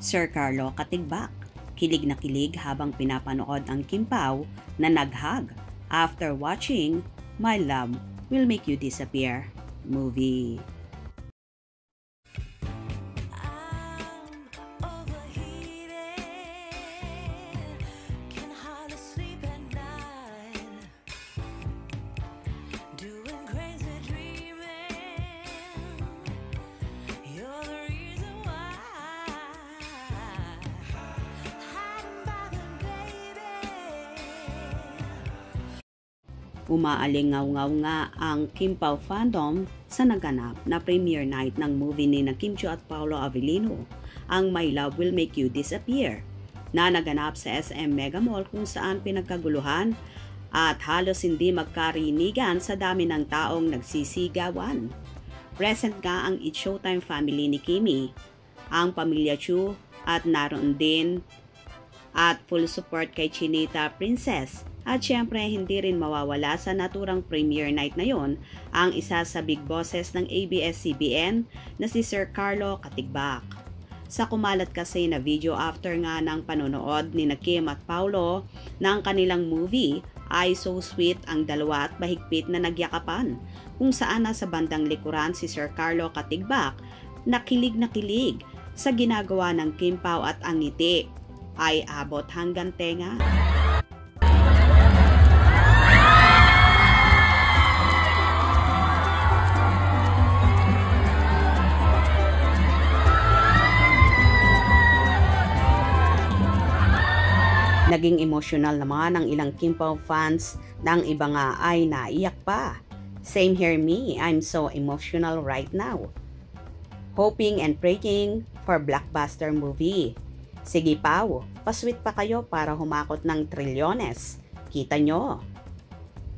Sir Carlo Katigbak, kilig na kilig habang pinapanood ang Kim Pao na nag-hug after watching My Love Will Make You Disappear movie. Umaalingaw-ngaw nga ang Kim Pao fandom sa naganap na premiere night ng movie ni Kim Chiu at Paolo Avellino, ang My Love Will Make You Disappear, na naganap sa SM Mega Mall kung saan pinagkaguluhan at halos hindi magkarinigan sa dami ng taong nagsisigawan. Present nga ang It's Showtime family ni Kimi, ang pamilya Chiu at naroon din at full support kay Chinita Princess. At syempre hindi rin mawawala sa naturang premiere night na yon ang isa sa big bosses ng ABS-CBN na si Sir Carlo Katigbak. Sa kumalat kasi na video after nga ng panonood ni Kim at Paolo ng kanilang movie ay so sweet ang dalawa at mahigpit na nagyakapan, kung saan nasa bandang likuran si Sir Carlo Katigbak na kilig sa ginagawa ng Kim Pao at ang ngiti ay abot hanggang tenga. Naging emotional naman ang ilang Kim Pao fans na ang iba nga ay naiyak pa. Same here me, I'm so emotional right now. Hoping and praying for blockbuster movie. Sige Pao, pasweet pa kayo para humakot ng trilyones. Kita nyo.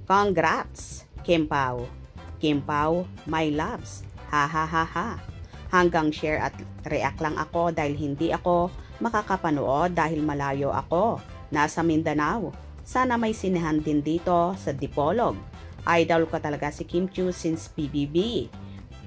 Congrats, Kim Pao. Kim Pao, my loves. Ha ha ha ha. Hanggang share at react lang ako dahil hindi ako makakapanood dahil malayo ako. Nasa Mindanao. Sana may sinehan din dito sa Dipolog. Idol ko talaga si Kim Chiu since PBB.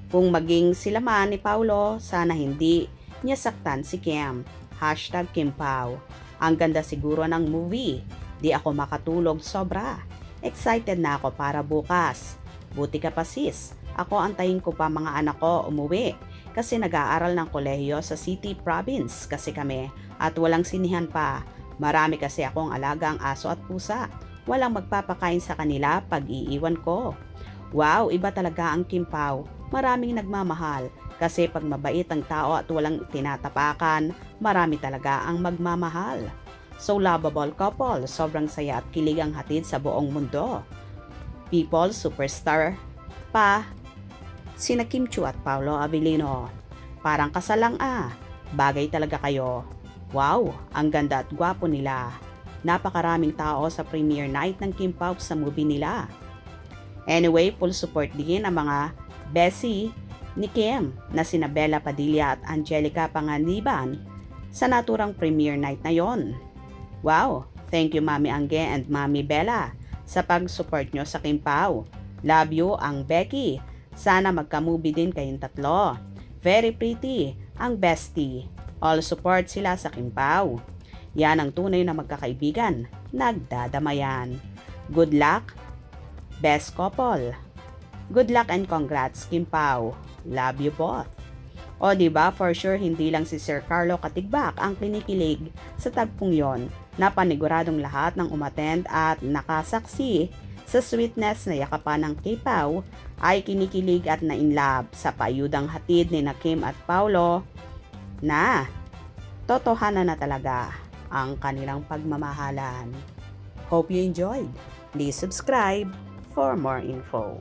Kung maging sila man ni Paolo, sana hindi niya saktan si Kim. Hashtag Kim Pao. Ang ganda siguro ng movie. Di ako makatulog sobra. Excited na ako para bukas. Buti ka pa sis. Ako antayin ko pa mga anak ko umuwi. Kasi nag-aaral ng kolehiyo sa City Province kasi kami at walang sinihan pa. Marami kasi akong alagang aso at pusa. Walang magpapakain sa kanila pag iiwan ko. Wow, iba talaga ang Kim Pao. Maraming nagmamahal. Kasi pag mabait ang tao at walang tinatapakan, marami talaga ang magmamahal. So lovable couple, sobrang saya at kilig ang hatid sa buong mundo. People, superstar pa, sina Kim Chiu at Paolo Avellino. Parang kasal lang bagay talaga kayo. Wow, ang ganda at gwapo nila. Napakaraming tao sa premiere night ng Kim Pao sa movie nila. Anyway, full support din ang mga Bessie ni Kim na sina Bella Padilla at Angelica Panganiban sa naturang premiere night na yon. Wow, thank you Mami Angge and Mami Bella sa pag-support nyo sa Kim Pao. Love you ang Becky. Sana magka-movie din kayong tatlo. Very pretty ang bestie. All support sila sa Kim Pao. Yan ang tunay na magkakaibigan. Nagdadamayan. Good luck, best couple. Good luck and congrats Kim Pao. Love you both. O diba, for sure hindi lang si Sir Carlo Katigbak ang kinikilig sa tagpong yon, na paniguradong lahat ng umattend at nakasaksi sa sweetness na yakapan ng Kim Pao ay kinikilig at na-inlove sa paayudang hatid ni Kim at Paolo na totohanan na talaga ang kanilang pagmamahalan. Hope you enjoyed. Please subscribe for more info.